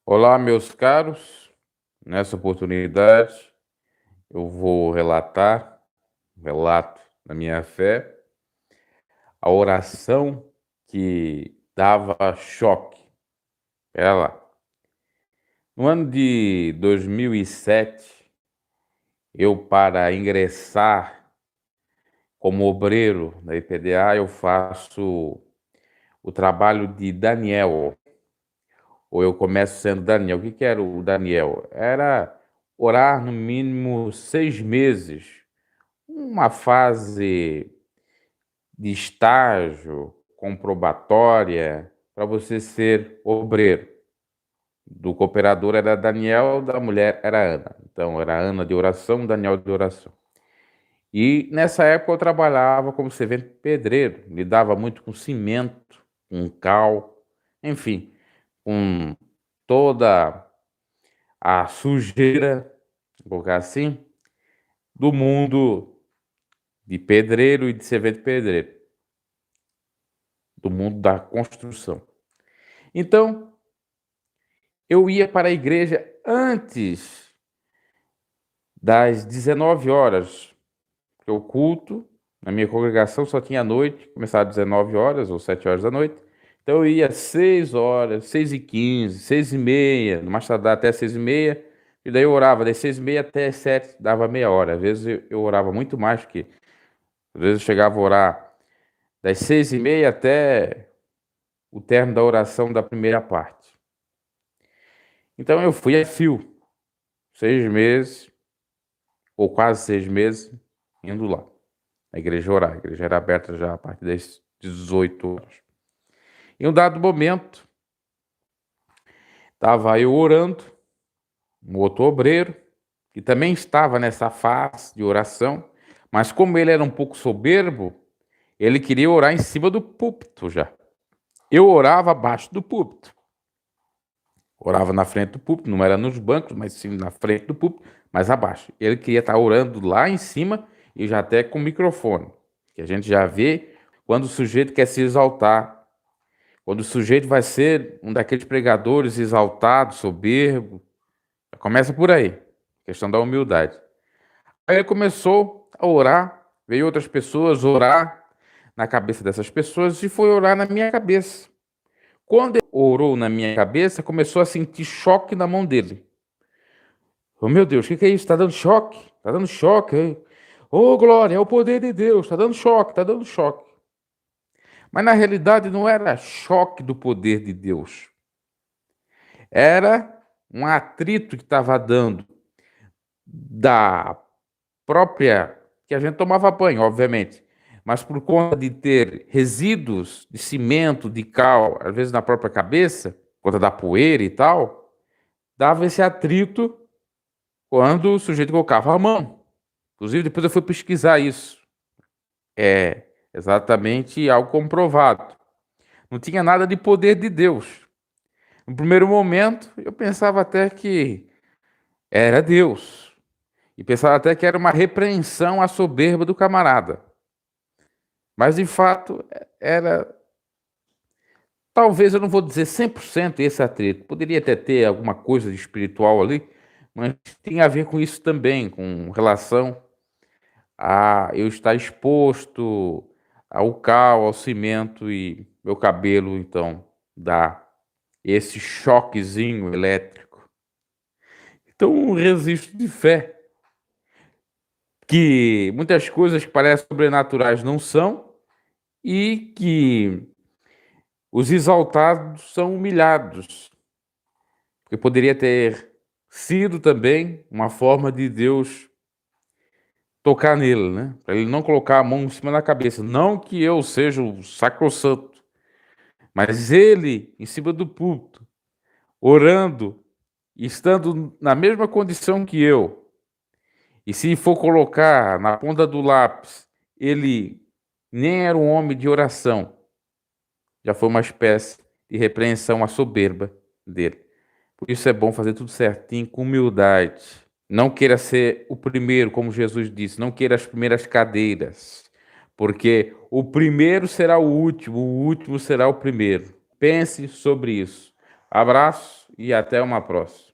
Olá, meus caros. Nessa oportunidade, eu vou relatar, relato da minha fé, a oração que dava choque. Era lá. No ano de 2007, eu, para ingressar como obreiro da IPDA, eu faço o trabalho de Daniel, ou eu começo sendo Daniel. O que era o Daniel? Era orar no mínimo 6 meses, uma fase de estágio comprobatória para você ser obreiro. Do cooperador era Daniel, da mulher era Ana. Então era Ana de oração, Daniel de oração. E nessa época eu trabalhava como servente pedreiro, lidava muito com cimento, com cal, enfim, com toda a sujeira, vou colocar assim, do mundo de pedreiro e de servente pedreiro, do mundo da construção. Então, eu ia para a igreja antes das 19 horas, porque o culto na minha congregação só tinha à noite, começava às 19 horas ou 7 horas da noite. Então eu ia às 6 horas, 6h15, 6h30, no mais tardar até 6h30, e daí eu orava das 6h30 até 7, dava meia hora. Às vezes eu orava muito mais, porque às vezes eu chegava a orar das 6h30 até o término da oração da primeira parte. Então eu fui a fio, 6 meses, ou quase 6 meses, indo lá. A igreja orar. A igreja era aberta já a partir das 18 horas. Em um dado momento, estava eu orando, um outro obreiro, que também estava nessa fase de oração, mas como ele era um pouco soberbo, ele queria orar em cima do púlpito já. Eu orava abaixo do púlpito. Orava na frente do púlpito, não era nos bancos, mas sim na frente do púlpito, mas abaixo. Ele queria estar orando lá em cima e já até com o microfone, que a gente já vê quando o sujeito quer se exaltar, quando o sujeito vai ser um daqueles pregadores exaltados, soberbo. Começa por aí, questão da humildade. Aí ele começou a orar, veio outras pessoas orar na cabeça dessas pessoas e foi orar na minha cabeça. Quando ele orou na minha cabeça, começou a sentir choque na mão dele. Oh, meu Deus, o que é isso? Está dando choque? Está dando choque. Hein? Oh, glória, é o poder de Deus. Está dando choque, está dando choque. Mas na realidade não era choque do poder de Deus. Era um atrito que estava dando da própria, que a gente tomava banho, obviamente, mas por conta de ter resíduos de cimento, de cal, às vezes na própria cabeça, por conta da poeira e tal, dava esse atrito quando o sujeito colocava a mão. Inclusive, depois eu fui pesquisar isso. É exatamente algo comprovado. Não tinha nada de poder de Deus. No primeiro momento, eu pensava até que era Deus. E pensava até que era uma repreensão à soberba do camarada. Mas, de fato, era... Talvez, eu não vou dizer 100% esse atrito. Poderia até ter alguma coisa de espiritual ali, mas tem a ver com isso também, com relação a eu estar exposto ao cal, ao cimento e meu cabelo, então, dá esse choquezinho elétrico. Então, um registro de fé, que muitas coisas que parecem sobrenaturais não são, e que os exaltados são humilhados, porque poderia ter sido também uma forma de Deus tocar nele, né? Para ele não colocar a mão em cima da cabeça. Não que eu seja o sacrossanto, mas ele em cima do púlpito, orando, estando na mesma condição que eu. E se for colocar na ponta do lápis, ele nem era um homem de oração. Já foi uma espécie de repreensão à soberba dele. Por isso é bom fazer tudo certinho, com humildade. Não queira ser o primeiro, como Jesus disse, não queira as primeiras cadeiras, porque o primeiro será o último será o primeiro. Pense sobre isso. Abraço e até uma próxima.